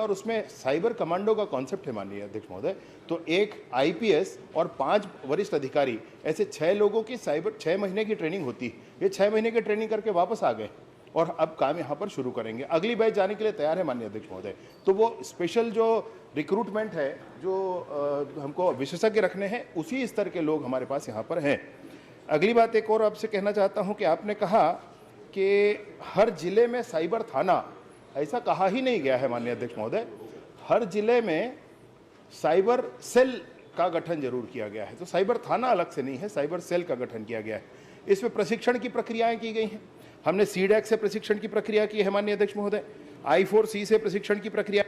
और उसमें cyber commando का कॉन्सेप्ट है माननीय अध्यक्ष महोदय। तो एक आईपीएस और 5 वरिष्ठ अधिकारी, ऐसे 6 लोगों की साइबर 6 महीने की ट्रेनिंग होती है। ये 6 महीने की ट्रेनिंग करके वापस आ गए और अब काम यहाँ पर शुरू करेंगे। अगली बैच जाने के लिए तैयार है माननीय अध्यक्ष महोदय। तो वो स्पेशल जो रिक्रूटमेंट है, जो हमको विशेषज्ञ रखने हैं, उसी स्तर के लोग हमारे पास यहाँ पर हैं। अगली बात एक और आपसे कहना चाहता हूँ कि आपने कहा कि हर जिले में साइबर थाना, ऐसा कहा ही नहीं गया है माननीय अध्यक्ष महोदय। हर जिले में साइबर सेल का गठन जरूर किया गया है। तो साइबर थाना अलग से नहीं है, साइबर सेल का गठन किया गया है। इसमें प्रशिक्षण की प्रक्रियाएं की गई हैं। हमने सीडैक से प्रशिक्षण की प्रक्रिया की है माननीय अध्यक्ष महोदय, I4C से प्रशिक्षण की प्रक्रिया,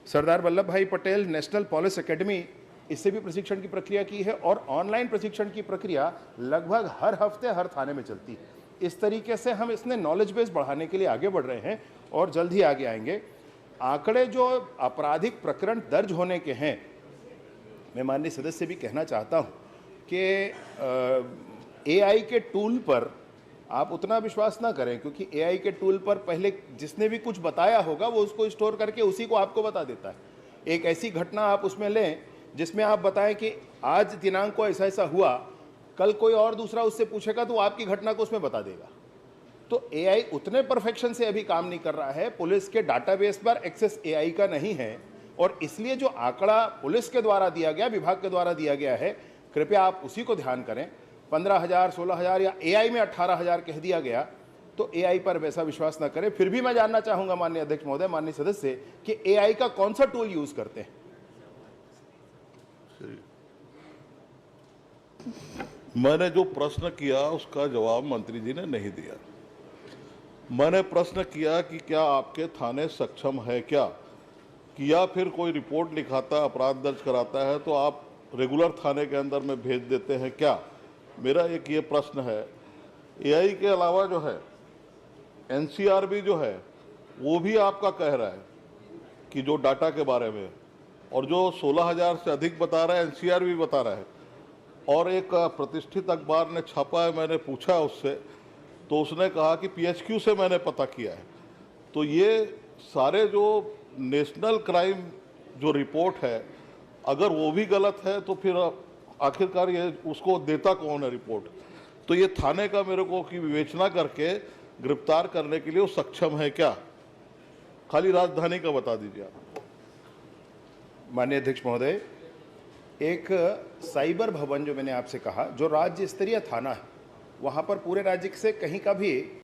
सरदार वल्लभ भाई पटेल नेशनल पुलिस एकेडमी, इससे भी प्रशिक्षण की प्रक्रिया की है। और ऑनलाइन प्रशिक्षण की प्रक्रिया लगभग हर हफ्ते हर थाने में चलती है। इस तरीके से हम इसने नॉलेज बेस बढ़ाने के लिए आगे बढ़ रहे हैं और जल्द ही आगे आएंगे। आंकड़े जो आपराधिक प्रकरण दर्ज होने के हैं, मैं माननीय सदस्य से भी कहना चाहता हूं कि AI के टूल पर आप उतना विश्वास ना करें, क्योंकि AI के टूल पर पहले जिसने भी कुछ बताया होगा वो उसको स्टोर करके उसी को आपको बता देता है। एक ऐसी घटना आप उसमें लें जिसमें आप बताएं कि आज दिनांक को ऐसा ऐसा हुआ, कल कोई और दूसरा उससे पूछेगा तो आपकी घटना को उसमें बता देगा। तो AI उतने परफेक्शन से अभी काम नहीं कर रहा है, पुलिस के डाटाबेस पर एक्सेस AI का नहीं है, और इसलिए जो आंकड़ा पुलिस के द्वारा दिया गया, विभाग के द्वारा दिया गया है, कृपया आप उसी को ध्यान करें। 15,000, 16,000 या AI में 18,000 कह दिया गया, तो AI पर वैसा विश्वास ना करें। फिर भी मैं जानना चाहूंगा माननीय अध्यक्ष महोदय, माननीय सदस्य, कि AI का कौन सा टूल यूज करते हैं? मैंने जो प्रश्न किया उसका जवाब मंत्री जी ने नहीं दिया। मैंने प्रश्न किया कि क्या आपके थाने सक्षम है क्या, कि या फिर कोई रिपोर्ट लिखाता, अपराध दर्ज कराता है तो आप रेगुलर थाने के अंदर में भेज देते हैं क्या? मेरा एक ये प्रश्न है। AI के अलावा जो है NCR भी जो है वो भी आपका कह रहा है कि जो डाटा के बारे में, और जो 16,000 से अधिक बता रहा है NCR भी बता रहा है। और एक प्रतिष्ठित अखबार ने छापा है, मैंने पूछा उससे तो उसने कहा कि PHQ से मैंने पता किया है। तो ये सारे जो नेशनल क्राइम जो रिपोर्ट है, अगर वो भी गलत है तो फिर आखिरकार ये उसको देता कौन है रिपोर्ट? तो ये थाने का मेरे को की विवेचना करके गिरफ्तार करने के लिए वो सक्षम है क्या? खाली राजधानी का बता दीजिए आप। माननीय अध्यक्ष महोदय, एक साइबर भवन जो मैंने आपसे कहा, जो राज्य स्तरीय थाना है, वहाँ पर पूरे राज्य से कहीं का भी